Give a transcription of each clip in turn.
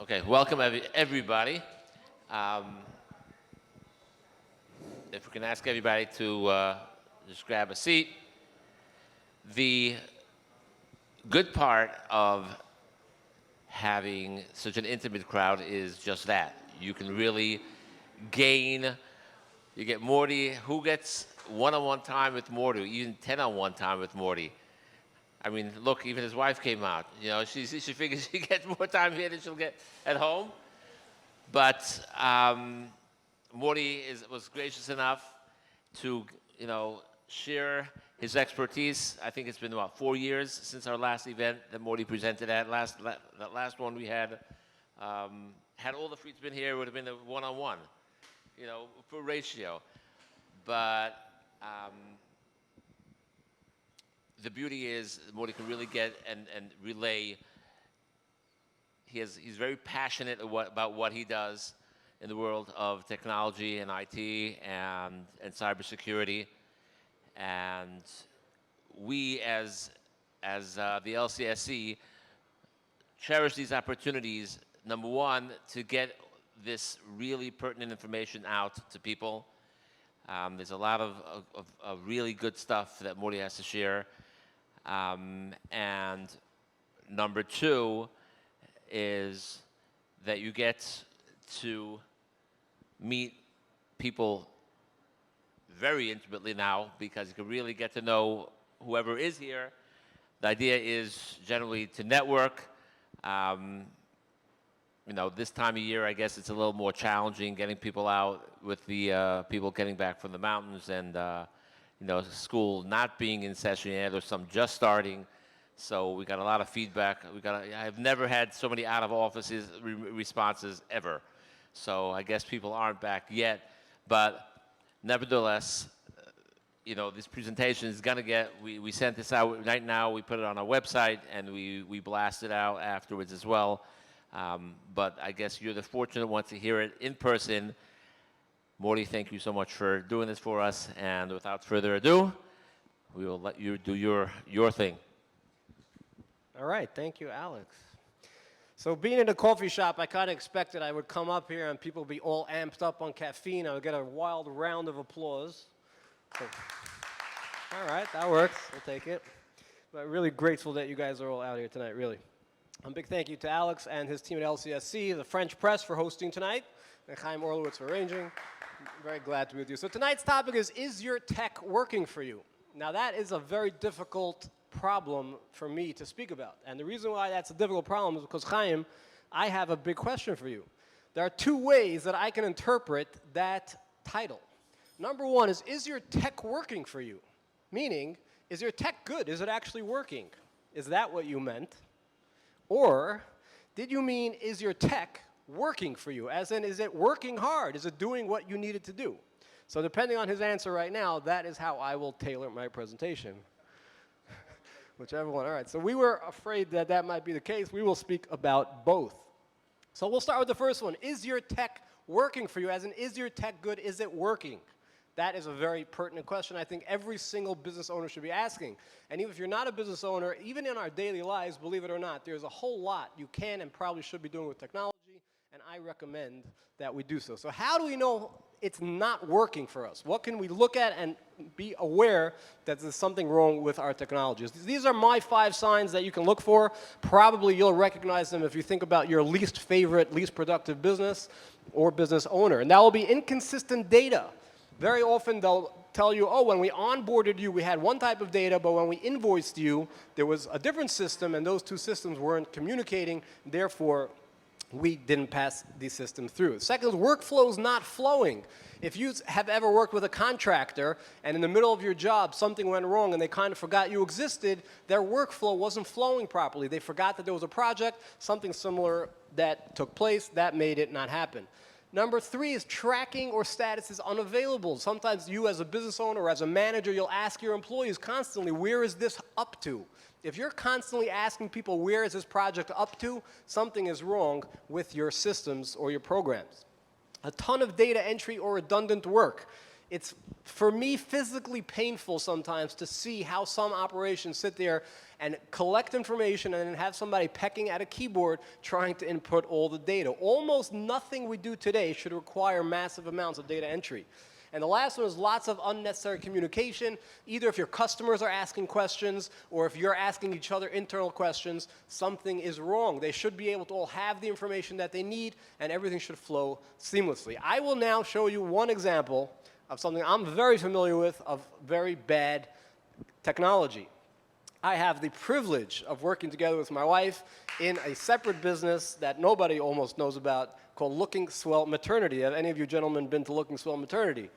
Okay, welcome everybody. If we can ask everybody to just grab a seat. The good part of having such an intimate crowd is just that. You can really gain, you get Mordy. Who gets one-on-one time with Mordy, even 10-on-1 time with Mordy? I mean, look, even his wife came out. You know, she figures she gets more time here than she'll get at home. But Mordy was gracious enough to, share his expertise. I think it's been about 4 years since our last event that Mordy presented at. That last one we had all the freaks been here, it would have been a one-on-one, for ratio. But the beauty is Mordy can really get and relay. He's very passionate about what he does in the world of technology and IT and cybersecurity. And we as the LCSC cherish these opportunities, number one, to get this really pertinent information out to people. There's a lot of really good stuff that Mordy has to share. And number two is that you get to meet people very intimately now, because you can really get to know whoever is here. The idea is generally to network. This time of year, I guess it's a little more challenging getting people out with the people getting back from the mountains and school not being in session yet, or some just starting. So we got a lot of feedback. I've never had so many out of offices responses ever. So I guess people aren't back yet, but nevertheless, this presentation is gonna get. We sent this out right now. We put it on our website and we blast it out afterwards as well. But I guess you're the fortunate one to hear it in person. Mordy, thank you so much for doing this for us. And without further ado, we will let you do your thing. All right, thank you, Alex. So being in a coffee shop, I kind of expected I would come up here and people would be all amped up on caffeine. I would get a wild round of applause. So, all right, that works. We'll take it. But really grateful that you guys are all out here tonight, really. A big thank you to Alex and his team at LCSC, the French press for hosting tonight, and Chaim Orlowitz for arranging. I'm very glad to be with you. So tonight's topic is your tech working for you? Now that is a very difficult problem for me to speak about. And the reason why that's a difficult problem is because, Chaim, I have a big question for you. There are two ways that I can interpret that title. Number one is your tech working for you? Meaning, is your tech good? Is it actually working? Is that what you meant? Or did you mean, is your tech working for you? As in, is it working hard? Is it doing what you need it to do? So depending on his answer right now, that is how I will tailor my presentation. Whichever one. All right, so we were afraid that that might be the case. We will speak about both. So we'll start with the first one. Is your tech working for you? As in, is your tech good? Is it working? That is a very pertinent question I think every single business owner should be asking. And even if you're not a business owner, even in our daily lives, believe it or not, there's a whole lot you can and probably should be doing with technology, and I recommend that we do so. So how do we know it's not working for us? What can we look at and be aware that there's something wrong with our technologies? These are my 5 signs that you can look for. Probably you'll recognize them if you think about your least favorite, least productive business or business owner. And that will be inconsistent data. Very often they'll tell you, oh, when we onboarded you, we had one type of data, but when we invoiced you, there was a different system, and those two systems weren't communicating. Therefore, we didn't pass the system through. Second, workflow's not flowing. If you have ever worked with a contractor and in the middle of your job something went wrong and they kind of forgot you existed, their workflow wasn't flowing properly. They forgot that there was a project, something similar that took place, that made it not happen. Number 3 is tracking or status is unavailable. Sometimes you as a business owner or as a manager, you'll ask your employees constantly, where is this up to? If you're constantly asking people, where is this project up to, something is wrong with your systems or your programs. A ton of data entry or redundant work. It's, for me, physically painful sometimes to see how some operations sit there and collect information and then have somebody pecking at a keyboard trying to input all the data. Almost nothing we do today should require massive amounts of data entry. And the last one is lots of unnecessary communication, either if your customers are asking questions or if you're asking each other internal questions, something is wrong. They should be able to all have the information that they need, and everything should flow seamlessly. I will now show you one example of something I'm very familiar with of very bad technology. I have the privilege of working together with my wife in a separate business that nobody almost knows about called Looking Swell Maternity. Have any of you gentlemen been to Looking Swell Maternity?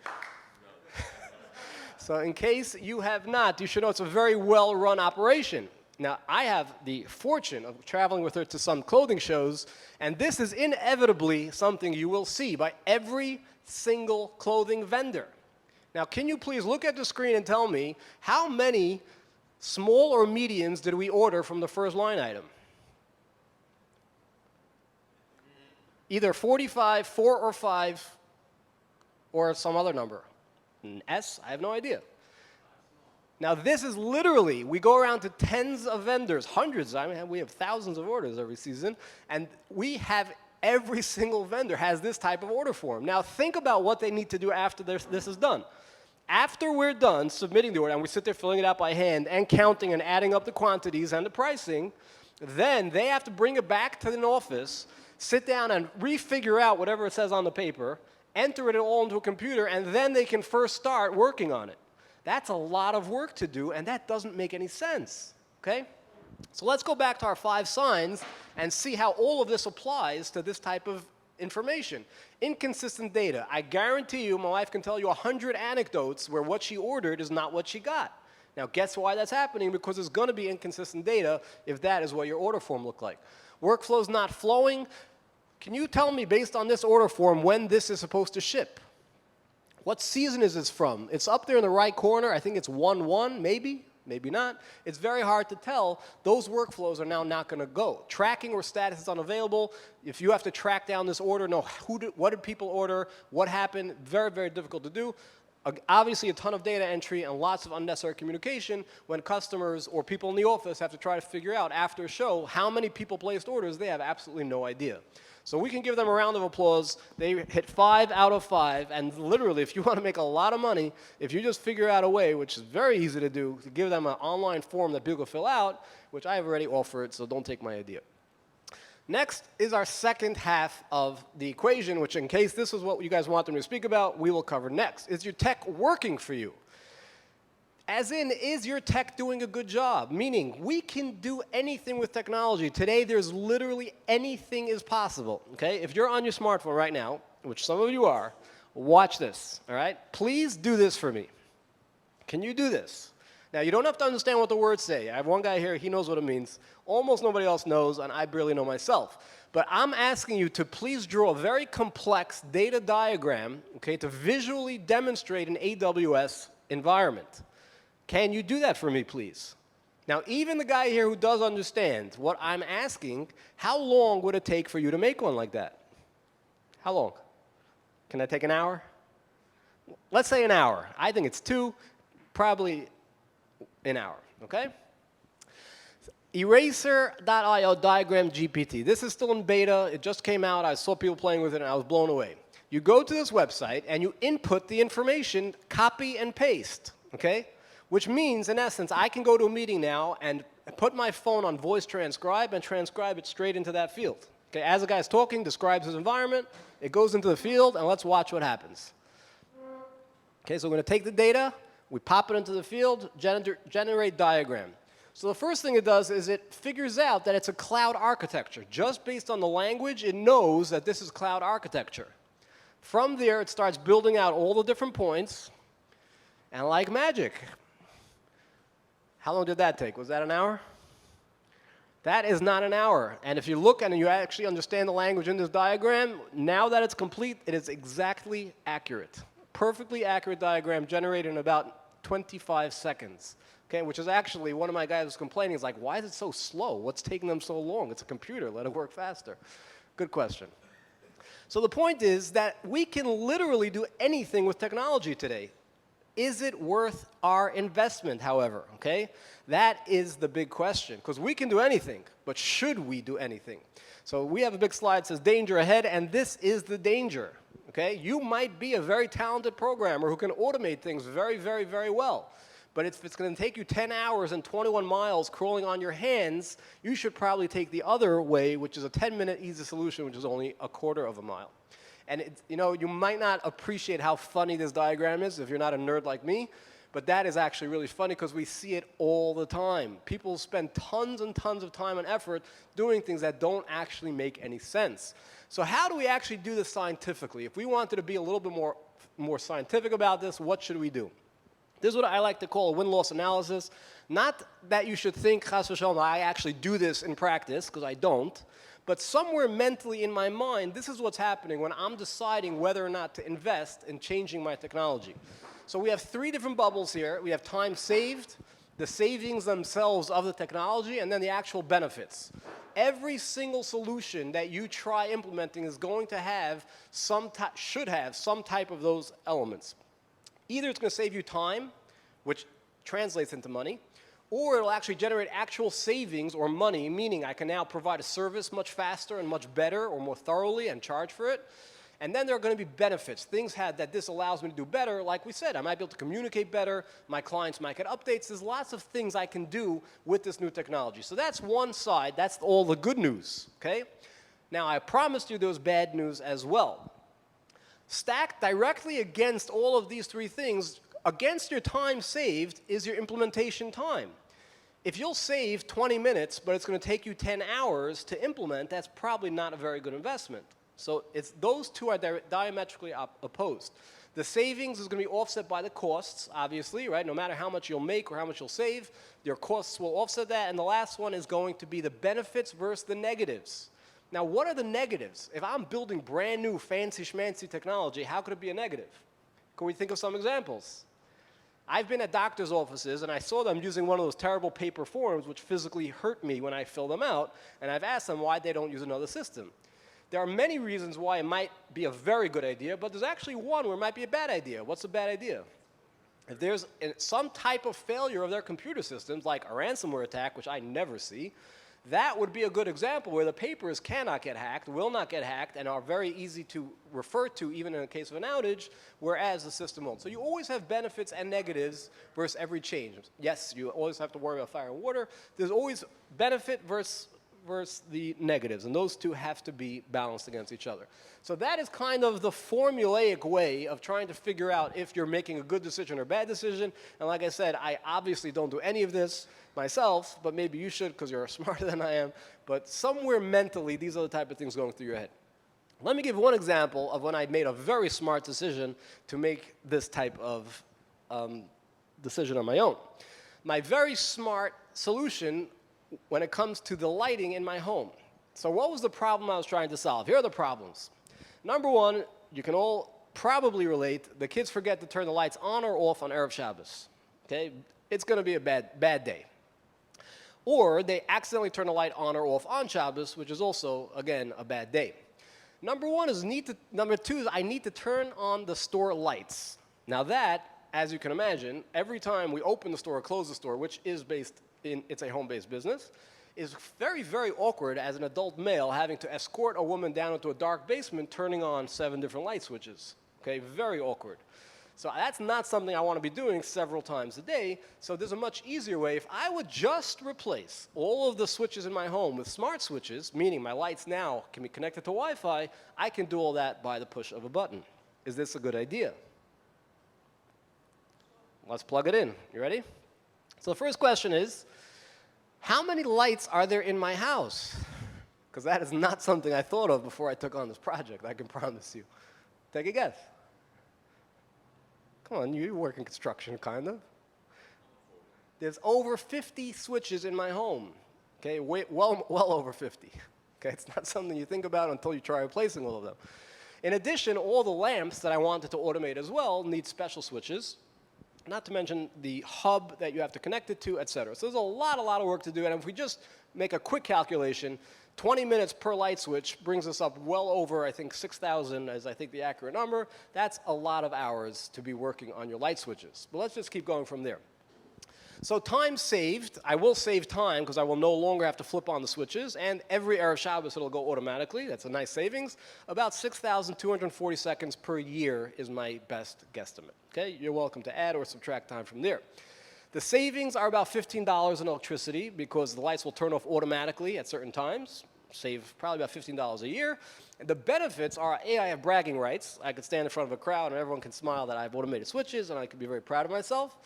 So in case you have not, you should know it's a very well-run operation. Now, I have the fortune of traveling with her to some clothing shows, and this is inevitably something you will see by every single clothing vendor. Now, can you please look at the screen and tell me how many small or mediums did we order from the first line item? Either 45, 4 or 5, or some other number. An S? I have no idea. Now, this is literally, we go around to tens of vendors, hundreds. I mean, we have thousands of orders every season, and we have every single vendor has this type of order form. Now, think about what they need to do after this is done. After we're done submitting the order, and we sit there filling it out by hand and counting and adding up the quantities and the pricing, then they have to bring it back to an office, sit down and refigure out whatever it says on the paper, enter it all into a computer, and then they can first start working on it. That's a lot of work to do, and that doesn't make any sense, okay? So let's go back to our 5 signs and see how all of this applies to this type of information. Inconsistent data. I guarantee you, my wife can tell you 100 anecdotes where what she ordered is not what she got. Now, guess why that's happening? Because there's going to be inconsistent data if that is what your order form looked like. Workflow's not flowing. Can you tell me, based on this order form, when this is supposed to ship? What season is this from? It's up there in the right corner. I think it's 1/1, maybe, maybe not. It's very hard to tell. Those workflows are now not going to go. Tracking or status is unavailable. If you have to track down this order, know what did people order, what happened, very, very difficult to do. Obviously, a ton of data entry and lots of unnecessary communication when customers or people in the office have to try to figure out after a show how many people placed orders. They have absolutely no idea. So we can give them a round of applause. They hit 5 out of 5, and literally, if you want to make a lot of money, if you just figure out a way, which is very easy to do, to give them an online form that people can fill out, which I have already offered, so don't take my idea. Next is our second half of the equation, which in case this is what you guys want me to speak about, we will cover next. Is your tech working for you? As in, is your tech doing a good job? Meaning, we can do anything with technology. Today, there's literally anything is possible, okay? If you're on your smartphone right now, which some of you are, watch this, all right? Please do this for me. Can you do this? Now, you don't have to understand what the words say. I have one guy here, he knows what it means. Almost nobody else knows, and I barely know myself. But I'm asking you to please draw a very complex data diagram, okay, to visually demonstrate an AWS environment. Can you do that for me, please? Now, even the guy here who does understand what I'm asking, how long would it take for you to make one like that? How long? Can that take an hour? Let's say an hour. I think it's 2, probably an hour, okay? Eraser.io diagram GPT. This is still in beta. It just came out. I saw people playing with it, and I was blown away. You go to this website, and you input the information, copy and paste, okay? Which means, in essence, I can go to a meeting now and put my phone on voice transcribe and transcribe it straight into that field. Okay, as the guy's talking, describes his environment, it goes into the field, and let's watch what happens. Okay, so we're going to take the data, we pop it into the field, generate diagram. So the first thing it does is it figures out that it's a cloud architecture. Just based on the language, it knows that this is cloud architecture. From there, it starts building out all the different points, and like magic, how long did that take? Was that an hour? That is not an hour. And if you look and you actually understand the language in this diagram, now that it's complete, it is exactly accurate. Perfectly accurate diagram generated in about 25 seconds. Okay, which is actually, one of my guys was complaining, is like, why is it so slow? What's taking them so long? It's a computer, let it work faster. Good question. So the point is that we can literally do anything with technology today. Is it worth our investment, however, okay? That is the big question, because we can do anything, but should we do anything? So we have a big slide that says danger ahead, and this is the danger, okay? You might be a very talented programmer who can automate things very, very, very well. But if it's going to take you 10 hours and 21 miles crawling on your hands, you should probably take the other way, which is a 10-minute easy solution, which is only a quarter of a mile. And you might not appreciate how funny this diagram is if you're not a nerd like me, but that is actually really funny because we see it all the time. People spend tons and tons of time and effort doing things that don't actually make any sense. So how do we actually do this scientifically? If we wanted to be a little bit more scientific about this, what should we do? This is what I like to call a win-loss analysis. Not that you should think, chas v'shalom, I actually do this in practice, because I don't. But somewhere mentally in my mind, this is what's happening when I'm deciding whether or not to invest in changing my technology. So we have 3 different bubbles here. We have time saved, the savings themselves of the technology, and then the actual benefits. Every single solution that you try implementing is going to have should have some type of those elements. Either it's going to save you time, which translates into money, or it'll actually generate actual savings or money, meaning I can now provide a service much faster and much better or more thoroughly and charge for it. And then there are going to be benefits, things that this allows me to do better. Like we said, I might be able to communicate better. My clients might get updates. There's lots of things I can do with this new technology. So that's one side. That's all the good news, okay? Now, I promised you there was bad news as well. Stacked directly against all of these 3 things, against your time saved, is your implementation time. If you'll save 20 minutes, but it's going to take you 10 hours to implement, that's probably not a very good investment. So those 2 are diametrically opposed. The savings is going to be offset by the costs, obviously, right? No matter how much you'll make or how much you'll save, your costs will offset that. And the last one is going to be the benefits versus the negatives. Now, what are the negatives? If I'm building brand new fancy schmancy technology, how could it be a negative? Can we think of some examples? I've been at doctor's offices, and I saw them using one of those terrible paper forms, which physically hurt me when I fill them out, and I've asked them why they don't use another system. There are many reasons why it might be a very good idea, but there's actually one where it might be a bad idea. What's a bad idea? If there's some type of failure of their computer systems, like a ransomware attack, which I never see, that would be a good example where the papers cannot get hacked, will not get hacked, and are very easy to refer to even in the case of an outage, whereas the system won't. So you always have benefits and negatives versus every change. Yes, you always have to worry about fire and water. There's always benefit versus the negatives, and those 2 have to be balanced against each other. So that is kind of the formulaic way of trying to figure out if you're making a good decision or a bad decision. And like I said, I obviously don't do any of this myself, but maybe you should because you're smarter than I am. But somewhere mentally, these are the type of things going through your head. Let me give one example of when I made a very smart decision to make this type of decision on my own. My very smart solution when it comes to the lighting in my home. So what was the problem I was trying to solve? Here are the problems. Number 1, you can all probably relate, the kids forget to turn the lights on or off on Erev Shabbos. Okay? It's going to be a bad day. Or they accidentally turn the light on or off on Shabbos, which is also, again, a bad day. Number 2 is I need to turn on the store lights. Now that, as you can imagine, every time we open the store or close the store, which is it's a home-based business, is very, very awkward as an adult male having to escort a woman down into a dark basement turning on 7 different light switches. Okay, very awkward. So that's not something I want to be doing several times a day. So there's a much easier way. If I would just replace all of the switches in my home with smart switches, meaning my lights now can be connected to Wi-Fi, I can do all that by the push of a button. Is this a good idea? Let's plug it in. You ready? So the first question is, how many lights are there in my house? Because that is not something I thought of before I took on this project, I can promise you. Take a guess. Come on, you work in construction, kind of. There's over 50 switches in my home. Okay, well over 50. Okay, it's not something you think about until you try replacing all of them. In addition, all the lamps that I wanted to automate as well need special switches. not to mention the hub that you have to connect it to, et cetera. So there's a lot of work to do. And if we just make a quick calculation, 20 minutes per light switch brings us up well over, I think, 6,000 is, I think, the accurate number. That's a lot of hours to be working on your light switches. But let's just keep going from there. So time saved, I will save time because I will no longer have to flip on the switches, and every Erev Shabbos it'll go automatically. That's a nice savings. About 6,240 seconds per year is my best guesstimate. Okay, you're welcome to add or subtract time from there. The savings are about $15 in electricity because the lights will turn off automatically at certain times. Save probably about $15 a year. And the benefits are, A, I have bragging rights. I could stand in front of a crowd and everyone can smile that I have automated switches and I can be very proud of myself.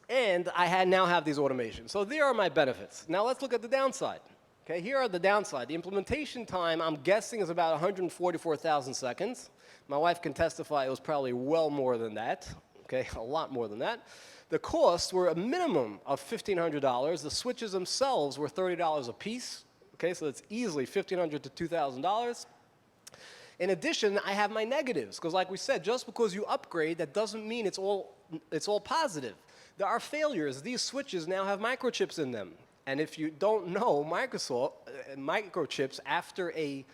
And I now have these automations. So there are my benefits. Now let's look at the downside. Okay, here are the downside. The implementation time, I'm guessing, is about 144,000 seconds. My wife can testify it was probably well more than that. Okay, a lot more than that. The costs were a minimum of $1,500. The switches themselves were $30 a piece. Okay, so it's easily $1,500 to $2,000. In addition, I have my negatives, because like we said, just because you upgrade, that doesn't mean it's all positive. There are failures. These switches now have microchips in them. And if you don't know, microchips after a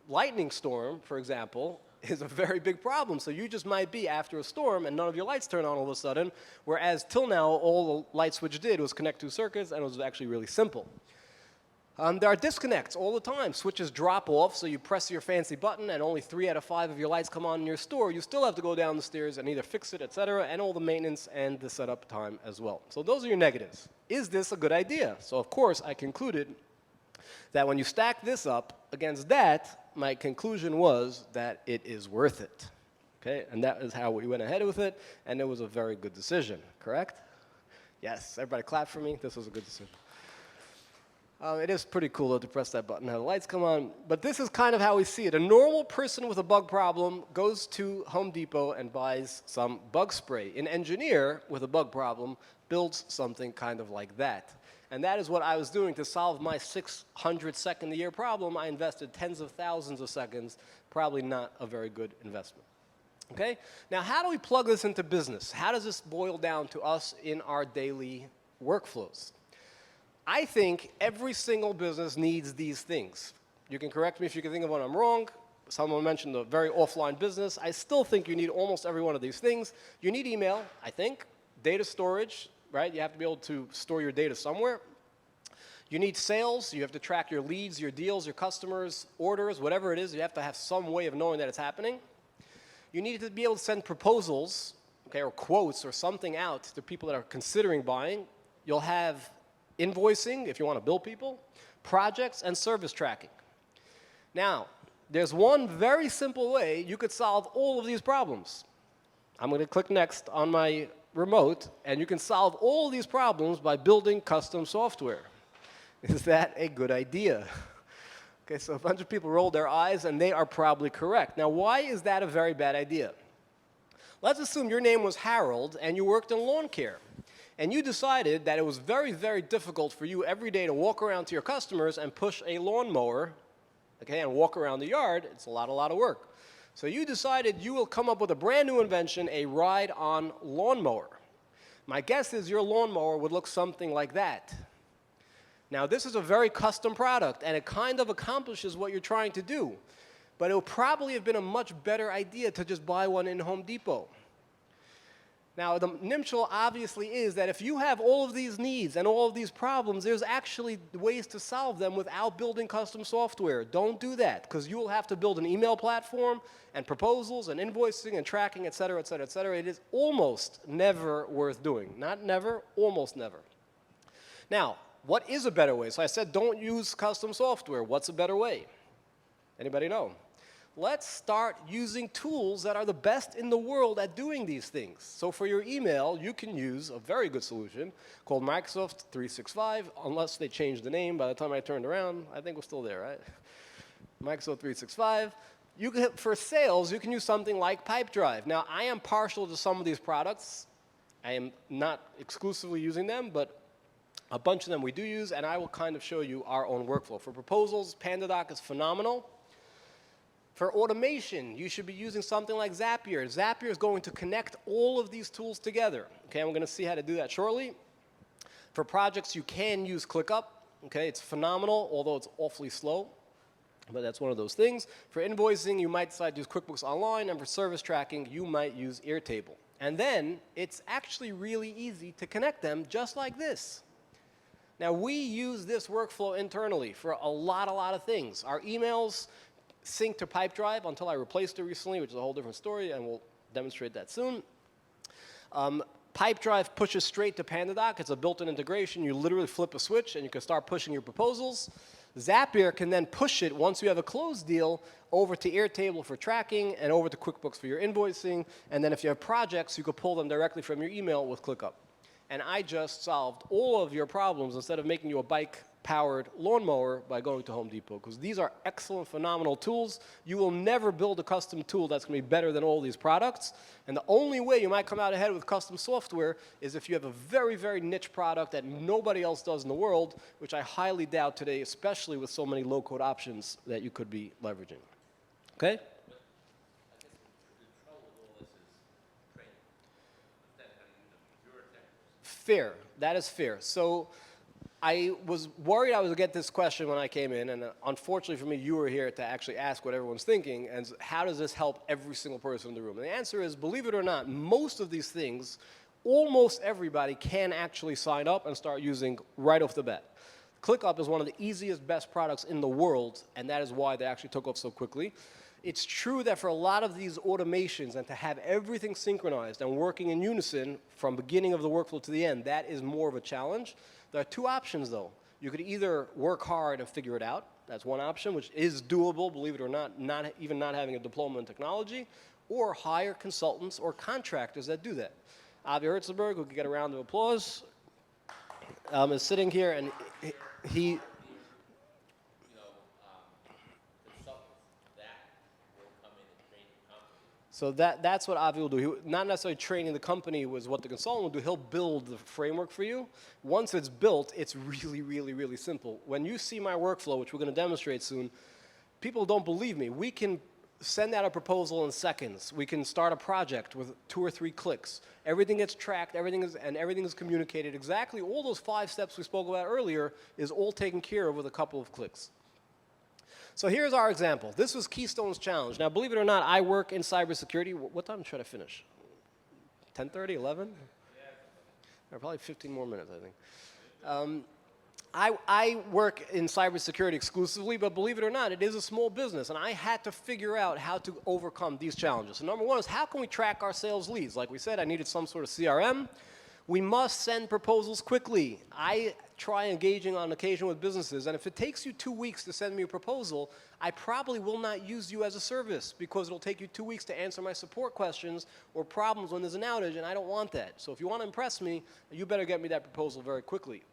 lightning storm, for example, is a very big problem. So you just might be after a storm and none of your lights turn on all of a sudden, whereas till now, all the light switch did was connect two circuits, and it was actually really simple. There are disconnects all the time. Switches drop off, so you press your fancy button and only 3 out of 5 of your lights come on in your store. You still have to go down the stairs and either fix it, et cetera, and all the maintenance and the setup time as well. So those are your negatives. Is this a good idea? So of course, I concluded that when you stack this up against that, my conclusion was that it is worth it. Okay, and that is how we went ahead with it, and it was a very good decision, correct? Yes, everybody clap for me. This was a good decision. It is pretty cool, though, to press that button, have the lights come on. But this is kind of how we see it. A normal person with a bug problem goes to Home Depot and buys some bug spray. An engineer with a bug problem builds something kind of like that. And that is what I was doing to solve my 600-second-a-year problem. I invested tens of thousands of seconds, probably not a very good investment. Okay? Now, how do we plug this into business? How does this boil down to us in our daily workflows? I think every single business needs these things. You can correct me if you can think of one I'm wrong. Someone mentioned a very offline business. I still think you need almost every one of these things. You need email, I think. Data storage, right? You have to be able to store your data somewhere. You need sales. You have to track your leads, your deals, your customers, orders, whatever it is. You have to have some way of knowing that it's happening. You need to be able to send proposals, okay, or quotes or something out to people that are considering buying. You'll have invoicing, if you want to bill people, projects, and service tracking. Now, there's one very simple way you could solve all of these problems. I'm going to click next on my remote, and you can solve all these problems by building custom software. Is that a good idea? Okay, so a bunch of people rolled their eyes, and they are probably correct. Now, why is that a very bad idea? Let's assume your name was Harold, and you worked in lawn care. And you decided that it was very, very difficult for you every day to walk around to your customers and push a lawnmower, okay, and walk around the yard. It's a lot of work. So you decided you will come up with a brand new invention, a ride-on lawnmower. My guess is your lawnmower would look something like that. Now, this is a very custom product, and it kind of accomplishes what you're trying to do. But it would probably have been a much better idea to just buy one in Home Depot. Now, the nimshal obviously is that if you have all of these needs and all of these problems, there's actually ways to solve them without building custom software. Don't do that, because you will have to build an email platform and proposals and invoicing and tracking, et cetera, et cetera, et cetera. It is almost never worth doing. Not never, almost never. Now, what is a better way? So I said don't use custom software. What's a better way? Anybody know? Let's start using tools that are the best in the world at doing these things. So for your email, you can use a very good solution called Microsoft 365, unless they changed the name by the time I turned around. I think we're still there, right? Microsoft 365. For sales, you can use something like Pipedrive. Now, I am partial to some of these products. I am not exclusively using them, but a bunch of them we do use, and I will kind of show you our own workflow. For proposals, PandaDoc is phenomenal. For automation, you should be using something like Zapier. Zapier is going to connect all of these tools together. Okay, we're going to see how to do that shortly. For projects, you can use ClickUp. Okay, it's phenomenal, although it's awfully slow. But that's one of those things. For invoicing, you might decide to use QuickBooks Online, and for service tracking, you might use Airtable. And then it's actually really easy to connect them just like this. Now, we use this workflow internally for a lot of things. Our emails sync to Pipedrive until I replaced it recently, which is a whole different story, and we'll demonstrate that soon. Pipedrive pushes straight to PandaDoc. It's a built-in integration. You literally flip a switch, and you can start pushing your proposals. Zapier can then push it, once you have a closed deal, over to Airtable for tracking and over to QuickBooks for your invoicing. And then if you have projects, you could pull them directly from your email with ClickUp. And I just solved all of your problems instead of making you a bike-powered lawnmower by going to Home Depot, because these are excellent, phenomenal tools. You will never build a custom tool that's going to be better than all these products. And the only way you might come out ahead with custom software is if you have a very niche product that nobody else does in the world, which I highly doubt today, especially with so many low-code options that you could be leveraging. Okay? Fair. That is fair. So I was worried I was going to get this question when I came in, and unfortunately for me, you were here to actually ask what everyone's thinking, and how does this help every single person in the room? And the answer is, believe it or not, most of these things, almost everybody can actually sign up and start using right off the bat. ClickUp is one of the easiest, best products in the world, and that is why they actually took off so quickly. It's true that for a lot of these automations and to have everything synchronized and working in unison from beginning of the workflow to the end, that is more of a challenge. There are two options, though. You could either work hard and figure it out. That's one option, which is doable, believe it or not, even not having a diploma in technology, or hire consultants or contractors that do that. Avi Hertzberg, who could get a round of applause, is sitting here, and he So that's what Avi will do. Not necessarily training the company was what the consultant will do. He'll build the framework for you. Once it's built, it's really simple. When you see my workflow, which we're going to demonstrate soon, people don't believe me. We can send out a proposal in seconds. We can start a project with 2 or 3 clicks. Everything gets tracked, everything is communicated. Exactly all those 5 steps we spoke about earlier is all taken care of with a couple of clicks. So here's our example. This was Keystone's challenge. Now, believe it or not, I work in cybersecurity. What time should I finish? 10:30, 11? Or probably 15 more minutes, I think. I work in cybersecurity exclusively, but believe it or not, it is a small business, and I had to figure out how to overcome these challenges. So number one is, how can we track our sales leads? Like we said, I needed some sort of CRM. We must send proposals quickly. I try engaging on occasion with businesses, and if it takes you 2 weeks to send me a proposal, I probably will not use you as a service, because it'll take you 2 weeks to answer my support questions or problems when there's an outage, and I don't want that. So if you want to impress me, you better get me that proposal very quickly.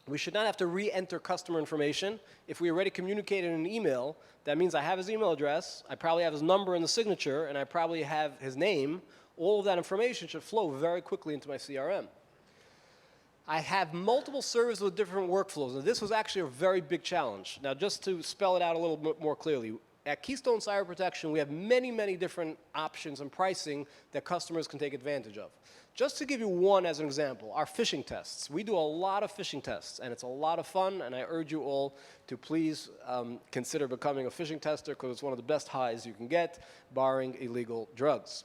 We should not have to re-enter customer information. If we already communicated in an email, that means I have his email address, I probably have his number in the signature, and I probably have his name. All of that information should flow very quickly into my CRM. I have multiple servers with different workflows, and this was actually a very big challenge. Now, just to spell it out a little bit more clearly, at Keystone Cyber Protection, we have many different options and pricing that customers can take advantage of. Just to give you one as an example, our phishing tests. We do a lot of phishing tests, and it's a lot of fun, and I urge you all to please consider becoming a phishing tester, because it's one of the best highs you can get, barring illegal drugs.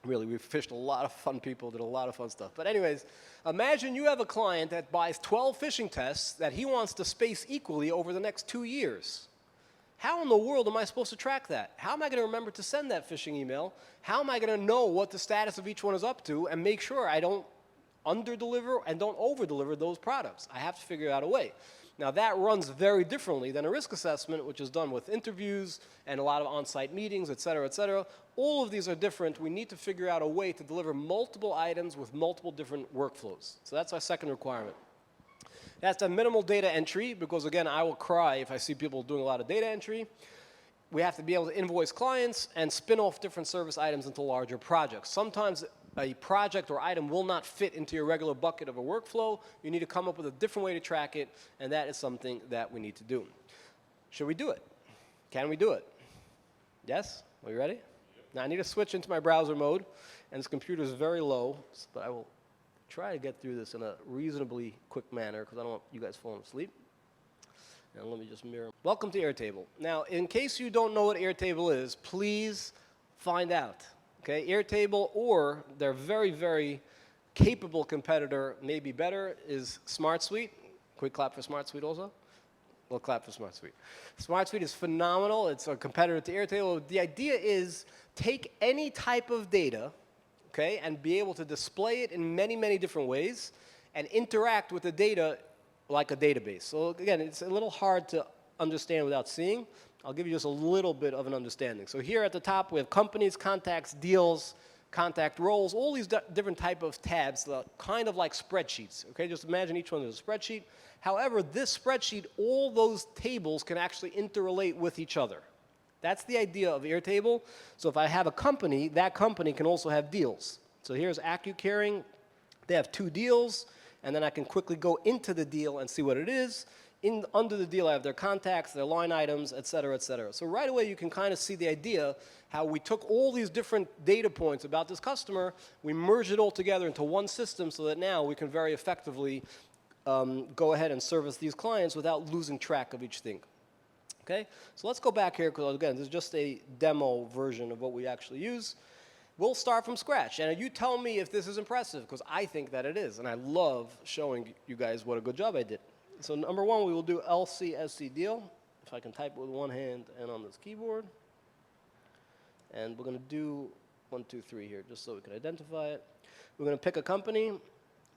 Really, we've fished a lot of fun people, did a lot of fun stuff. But anyways, imagine you have a client that buys 12 phishing tests that he wants to space equally over the next 2 years. How in the world am I supposed to track that? How am I going to remember to send that phishing email? How am I going to know what the status of each one is up to and make sure I don't under-deliver and don't over-deliver those products? I have to figure out a way. Now, that runs very differently than a risk assessment, which is done with interviews and a lot of on-site meetings, et cetera, et cetera. All of these are different. We need to figure out a way to deliver multiple items with multiple different workflows. So that's our second requirement. That's the minimal data entry, because, again, I will cry if I see people doing a lot of data entry. We have to be able to invoice clients and spin off different service items into larger projects. Sometimes a project or item will not fit into your regular bucket of a workflow. You need to come up with a different way to track it, and that is something that we need to do. Should we do it? Can we do it? Yes? Are you ready? Now I need to switch into my browser mode, and this computer is very low, but I will try to get through this in a reasonably quick manner because I don't want you guys falling asleep. And let me just mirror. Welcome to Airtable. Now, in case you don't know what Airtable is, please find out. Okay, Airtable or their very, very capable competitor, maybe better, is SmartSuite. Quick clap for SmartSuite also. We'll clap for SmartSuite. SmartSuite is phenomenal. It's a competitor to Airtable. The idea is take any type of data, okay, and be able to display it in many, many different ways and interact with the data like a database. So again, it's a little hard to understand without seeing. I'll give you just a little bit of an understanding. So here at the top, we have companies, contacts, deals, contact roles, all these different type of tabs, kind of like spreadsheets. Okay, just imagine each one is a spreadsheet. However, this spreadsheet, all those tables can actually interrelate with each other. That's the idea of Airtable. So if I have a company, that company can also have deals. So here's AccuCaring. They have 2 deals, and then I can quickly go into the deal and see what it is. Under the deal, I have their contacts, their line items, et cetera, et cetera. So right away, you can kind of see the idea how we took all these different data points about this customer, we merged it all together into one system so that now we can very effectively go ahead and service these clients without losing track of each thing. Okay? So let's go back here, because again, this is just a demo version of what we actually use. We'll start from scratch, and you tell me if this is impressive, because I think that it is, and I love showing you guys what a good job I did. So number one, we will do LCSC deal, if I can type with one hand and on this keyboard. And we're going to do 1, 2, 3 here, just so we can identify it. We're going to pick a company.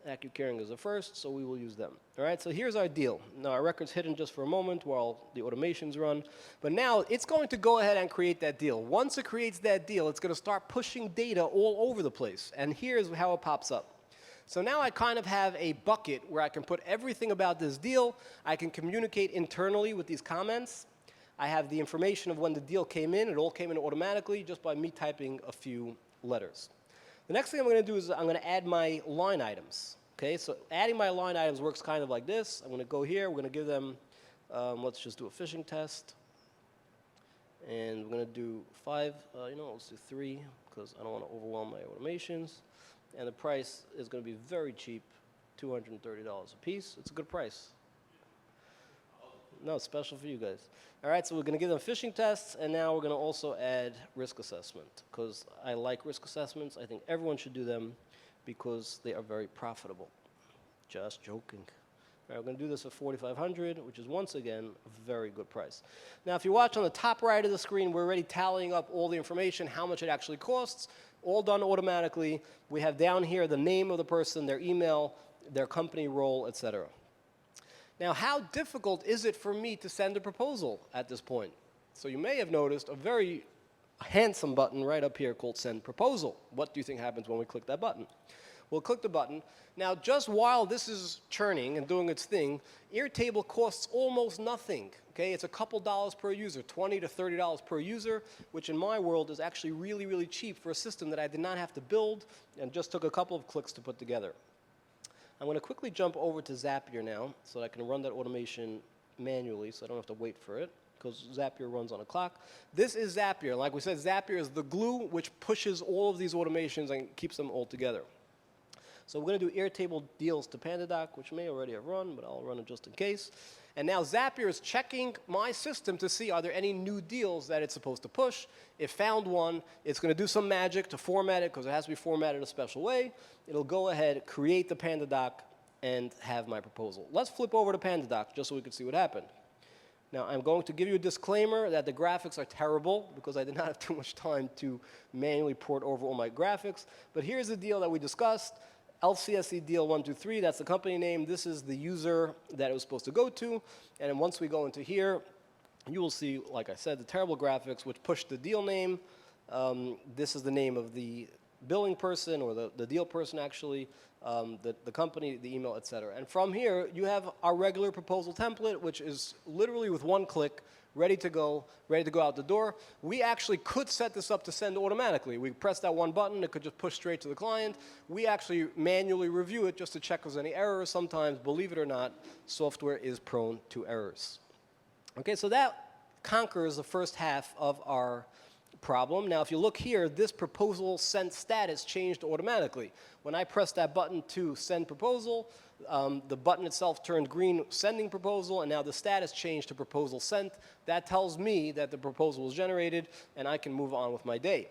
AccuCaring is the first, so we will use them. All right, so here's our deal. Now, our record's hidden just for a moment while the automations run. But now, it's going to go ahead and create that deal. Once it creates that deal, it's going to start pushing data all over the place. And here's how it pops up. So now I kind of have a bucket where I can put everything about this deal. I can communicate internally with these comments. I have the information of when the deal came in. It all came in automatically just by me typing a few letters. The next thing I'm going to do is I'm going to add my line items. Okay, so adding my line items works kind of like this. I'm going to go here. We're going to give them, let's just do a phishing test. And we're going to do 5, let's do 3 because I don't want to overwhelm my automations. And the price is going to be very cheap, $230 a piece. It's a good price. No, it's special for you guys. All right, so we're going to give them phishing tests, and now we're going to also add risk assessment, because I like risk assessments. I think everyone should do them because they are very profitable. Just joking. All right, we're going to do this at $4,500, which is, once again, a very good price. Now, if you watch on the top right of the screen, we're already tallying up all the information, how much it actually costs, all done automatically. We have down here the name of the person, their email, their company role, et cetera. Now, how difficult is it for me to send a proposal at this point? So you may have noticed a very handsome button right up here called Send Proposal. What do you think happens when we click that button? We'll click the button. Now, just while this is churning and doing its thing, Airtable costs almost nothing. Okay, it's a couple dollars per user, $20 to $30 per user, which in my world is actually really, really cheap for a system that I did not have to build and just took a couple of clicks to put together. I'm going to quickly jump over to Zapier now so that I can run that automation manually so I don't have to wait for it, because Zapier runs on a clock. This is Zapier. Like we said, Zapier is the glue which pushes all of these automations and keeps them all together. So we're going to do Airtable deals to PandaDoc, which may already have run, but I'll run it just in case. And now Zapier is checking my system to see are there any new deals that it's supposed to push. It found one. It's going to do some magic to format it because it has to be formatted a special way. It'll go ahead, create the PandaDoc, and have my proposal. Let's flip over to PandaDoc just so we can see what happened. Now, I'm going to give you a disclaimer that the graphics are terrible because I did not have too much time to manually port over all my graphics. But here's the deal that we discussed. LCSC deal 123, that's the company name. This is the user that it was supposed to go to. And then once we go into here, you will see, like I said, the terrible graphics which push the deal name. This is the name of the billing person, or the deal person actually, the company, the email, et cetera. And from here, you have our regular proposal template, which is literally with one click, ready to go out the door. We actually could set this up to send automatically. We press that one button, it could just push straight to the client. We actually manually review it just to check if there's any errors. Sometimes, believe it or not, software is prone to errors. Okay, so that conquers the first half of our problem. Now, if you look here, this proposal sent status changed automatically. When I pressed that button to send proposal, the button itself turned green, sending proposal, and now the status changed to proposal sent. That tells me that the proposal was generated, and I can move on with my day.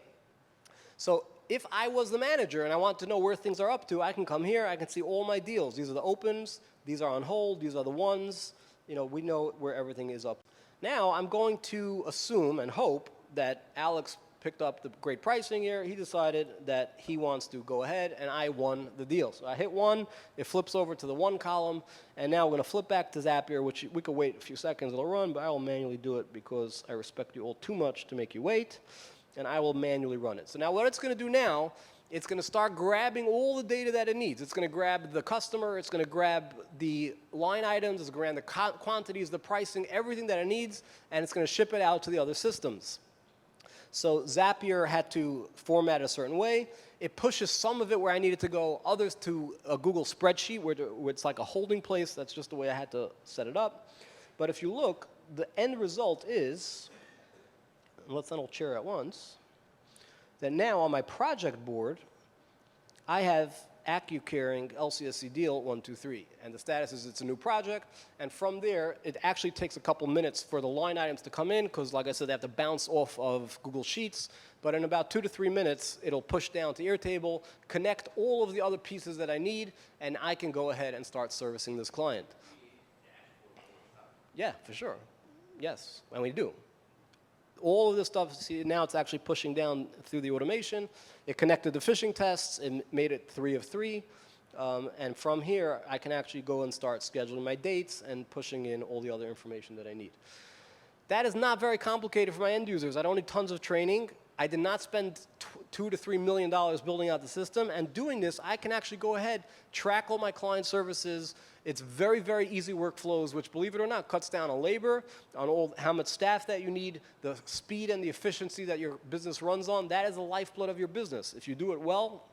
So if I was the manager and I want to know where things are up to, I can come here, I can see all my deals. These are the opens, these are on hold, these are the ones. You know, we know where everything is up. Now, I'm going to assume and hope that Alex picked up the great pricing here. He decided that he wants to go ahead, and I won the deal. So I hit 1, it flips over to the 1 column, and now we're going to flip back to Zapier, which we could wait a few seconds, it'll run, but I will manually do it because I respect you all too much to make you wait, and I will manually run it. So now what it's going to do now, it's going to start grabbing all the data that it needs. It's going to grab the customer, it's going to grab the line items, it's going to grab the quantities, the pricing, everything that it needs, and it's going to ship it out to the other systems. So Zapier had to format it a certain way. It pushes some of it where I needed to go, others to a Google spreadsheet where it's like a holding place. That's just the way I had to set it up. But if you look, the end result is, and let's not all cheer at once, that now on my project board, I have AccuCaring LCSC deal 123, and the status is it's a new project, and from there, it actually takes a couple minutes for the line items to come in, because like I said, they have to bounce off of Google Sheets, but in about 2 to 3 minutes, it'll push down to Airtable, connect all of the other pieces that I need, and I can go ahead and start servicing this client. Yeah, for sure. Yes, and we do. All of this stuff, see, now it's actually pushing down through the automation. It connected the phishing tests and made it 3 of 3. And from here, I can actually go and start scheduling my dates and pushing in all the other information that I need. That is not very complicated for my end users. I don't need tons of training. I did not spend $2 to $3 million building out the system. And doing this, I can actually go ahead, track all my client services. It's very, very easy workflows, which, believe it or not, cuts down on labor, on how much staff that you need, the speed and the efficiency that your business runs on. That is the lifeblood of your business. If you do it well,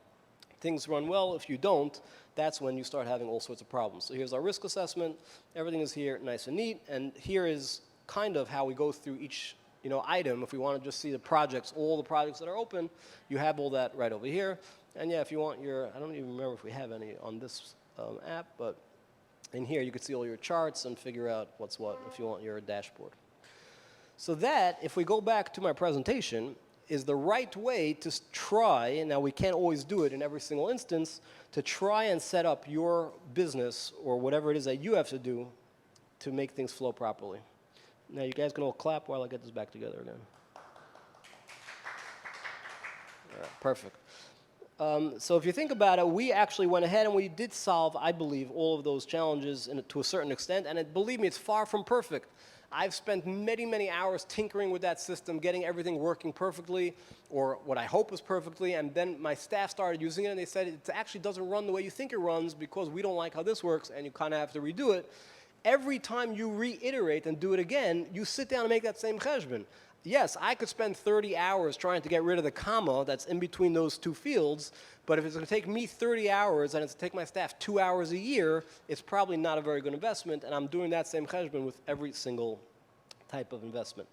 things run well. If you don't, that's when you start having all sorts of problems. So here's our risk assessment. Everything is here, nice and neat. And here is kind of how we go through each item. If we want to just see the projects, all the projects that are open, you have all that right over here. And yeah, if you want your, I don't even remember if we have any on this app, but in here you can see all your charts and figure out what's what if you want your dashboard. So that, if we go back to my presentation, is the right way to try, and now we can't always do it in every single instance, to try and set up your business or whatever it is that you have to do to make things flow properly. Now you guys can all clap while I get this back together again. All right, perfect. So if you think about it, we actually went ahead and we did solve, I believe, all of those challenges to a certain extent. And believe me, it's far from perfect. I've spent many, many hours tinkering with that system, getting everything working perfectly, or what I hope is perfectly. And then my staff started using it, and they said it actually doesn't run the way you think it runs because we don't like how this works, and you kind of have to redo it. Every time you reiterate and do it again, you sit down and make that same cheshbon. Yes, I could spend 30 hours trying to get rid of the comma that's in between those two fields, but if it's going to take me 30 hours and it's going to take my staff 2 hours a year, it's probably not a very good investment, and I'm doing that same cheshbon with every single type of investment.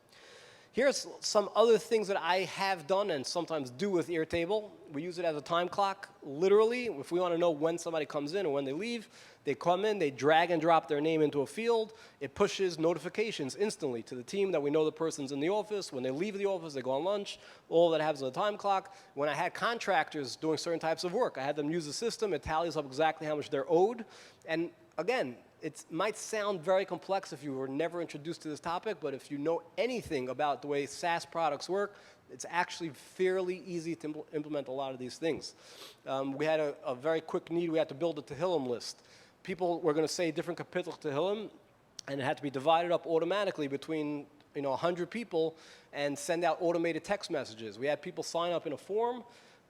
Here's some other things that I have done and sometimes do with Airtable. We use it as a time clock, literally. If we want to know when somebody comes in or when they leave, they come in, they drag and drop their name into a field. It pushes notifications instantly to the team that we know the person's in the office. When they leave the office, they go on lunch. All that happens on the time clock. When I had contractors doing certain types of work, I had them use the system. It tallies up exactly how much they're owed. And again, it might sound very complex if you were never introduced to this topic, but if you know anything about the way SaaS products work, it's actually fairly easy to implement a lot of these things. We had a very quick need. We had to build a Tehillim list. People were going to say different kapitel Tehillim, and it had to be divided up automatically between 100 people and send out automated text messages. We had people sign up in a form,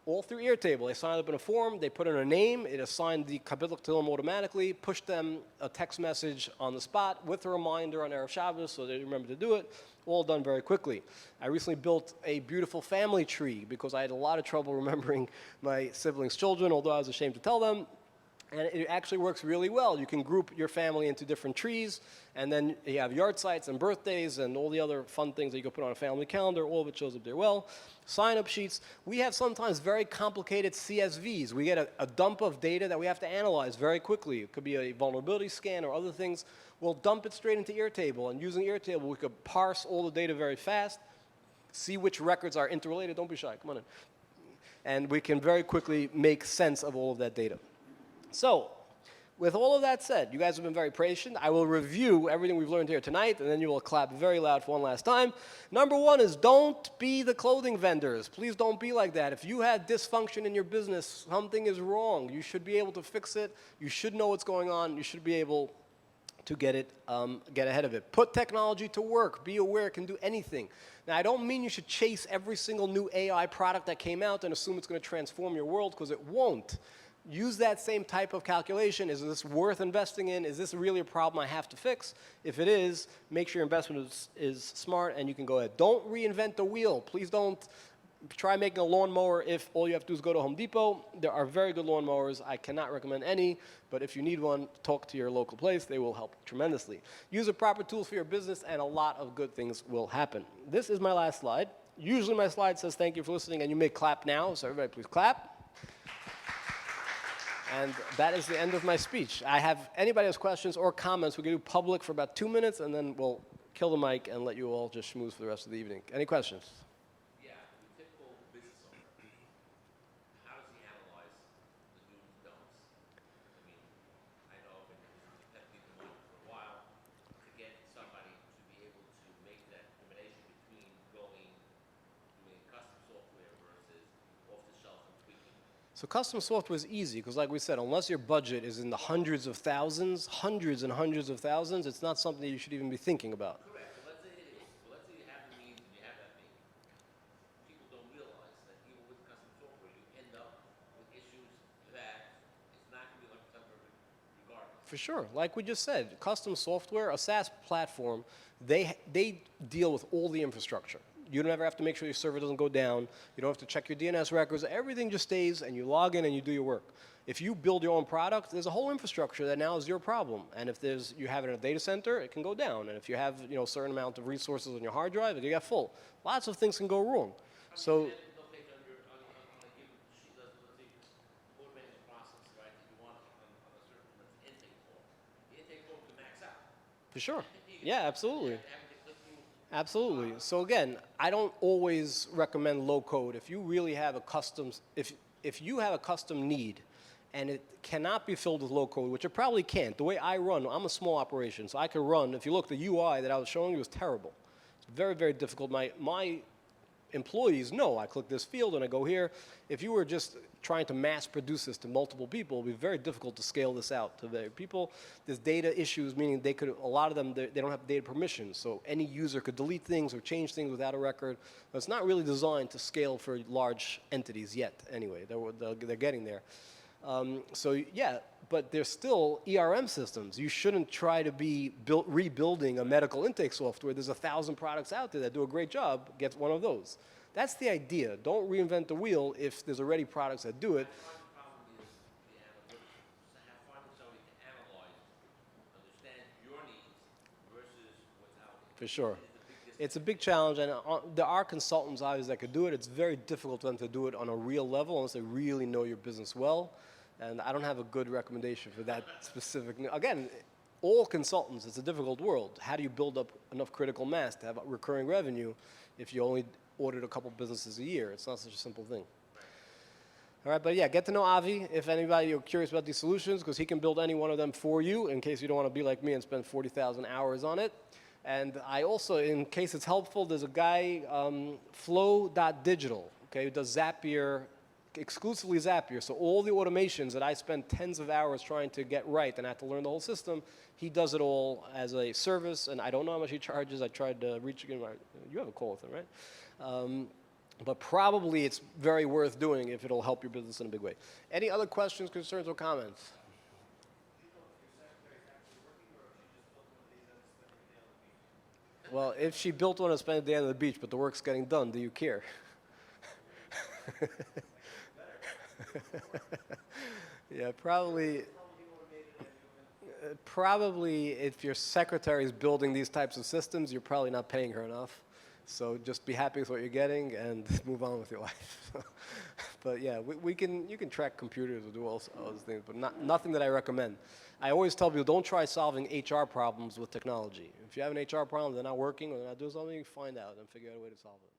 all through Airtable. They signed up in a form, they put in a name, it assigned the kapitel Tehillim automatically, pushed them a text message on the spot with a reminder on Erev Shabbos so they remember to do it, all done very quickly. I recently built a beautiful family tree because I had a lot of trouble remembering my siblings' children, although I was ashamed to tell them. And it actually works really well. You can group your family into different trees, and then you have yard sites and birthdays and all the other fun things that you can put on a family calendar. All of it shows up there well. Sign-up sheets. We have sometimes very complicated CSVs. We get a dump of data that we have to analyze very quickly. It could be a vulnerability scan or other things. We'll dump it straight into Airtable, and using Airtable, we could parse all the data very fast, see which records are interrelated. Don't be shy. Come on in. And we can very quickly make sense of all of that data. So, with all of that said, you guys have been very patient. I will review everything we've learned here tonight, and then you will clap very loud for one last time. Number one is don't be the clothing vendors. Please don't be like that. If you have dysfunction in your business, something is wrong. You should be able to fix it. You should know what's going on. You should be able to get ahead of it. Put technology to work. Be aware it can do anything. Now, I don't mean you should chase every single new AI product that came out and assume it's going to transform your world, because it won't. Use that same type of calculation. Is this worth investing in? Is this really a problem I have to fix? If it is, make sure your investment is smart and you can go ahead. Don't reinvent the wheel. Please don't try making a lawnmower if all you have to do is go to Home Depot. There are very good lawnmowers. I cannot recommend any, but if you need one, talk to your local place. They will help tremendously. Use the proper tools for your business and a lot of good things will happen. This is my last slide. Usually my slide says thank you for listening, and you may clap now, so everybody please clap. And that is the end of my speech. Anybody has questions or comments, we can do public for about 2 minutes, and then we'll kill the mic and let you all just schmooze for the rest of the evening. Any questions? Yeah, the typical business owner, how does he analyze the do's and don'ts? I mean, I know I've been pet peeve of mine for a while, to get somebody to be able to make that determination between doing custom software versus off-the-shelf and tweaking. So custom software is easy because, like we said, unless your budget is in the hundreds and hundreds of thousands, it's not something you should even be thinking about. Correct. But let's say it is. But let's say you have the means and you have that means. People don't realize that even with custom software, you end up with issues that it's not going to be 100% perfect regardless. For sure. Like we just said, custom software, a SaaS platform, they deal with all the infrastructure. You don't ever have to make sure your server doesn't go down. You don't have to check your DNS records. Everything just stays, and you log in and you do your work. If you build your own product, there's a whole infrastructure that now is your problem. And if you have it in a data center, it can go down. And if you have a certain amount of resources on your hard drive, it can get full. Lots of things can go wrong. So. For sure. Yeah, absolutely. Absolutely. So again, I don't always recommend low code. If you really have a custom, if you have a custom need and it cannot be filled with low code, which it probably can't. The way I run, I'm a small operation, so I can run. If you look, the UI that I was showing you was terrible. It's very, very difficult. My employees know I click this field and I go here. If you were just trying to mass produce this to multiple people, it would be very difficult to scale this out to the people. There's data issues, meaning a lot of them, they don't have data permissions. So any user could delete things or change things without a record. But it's not really designed to scale for large entities yet, anyway. They're getting there. So yeah, but there's still ERM systems. You shouldn't try to be rebuilding a medical intake software. There's 1,000 products out there that do a great job. Get one of those. That's the idea. Don't reinvent the wheel if there's already products that do it. The problem is the analytics. Finding somebody to analyze, understand your needs versus what's out there. For sure. It's a big challenge, and there are consultants obviously that could do it. It's very difficult for them to do it on a real level unless they really know your business well. And I don't have a good recommendation for that specific. Again, all consultants, it's a difficult world. How do you build up enough critical mass to have recurring revenue if you only ordered a couple businesses a year? It's not such a simple thing. All right, but yeah, get to know Avi if anybody you're curious about these solutions, because he can build any one of them for you in case you don't want to be like me and spend 40,000 hours on it. And I also, in case it's helpful, there's a guy, Flow.digital, okay, who does Zapier, exclusively Zapier. So all the automations that I spend tens of hours trying to get right and I have to learn the whole system, he does it all as a service, and I don't know how much he charges. I tried to reach him. You have a call with him, right? But probably it's very worth doing if it'll help your business in a big way. Any other questions, concerns, or comments? Well, if she built one and spent a day on the beach, but the work's getting done, do you care? Yeah, probably. Probably if your secretary is building these types of systems, you're probably not paying her enough. So just be happy with what you're getting and move on with your life. But yeah, you can track computers or do all those things, but nothing that I recommend. I always tell people, don't try solving HR problems with technology. If you have an HR problem, they're not working or they're not doing something, you find out and figure out a way to solve it.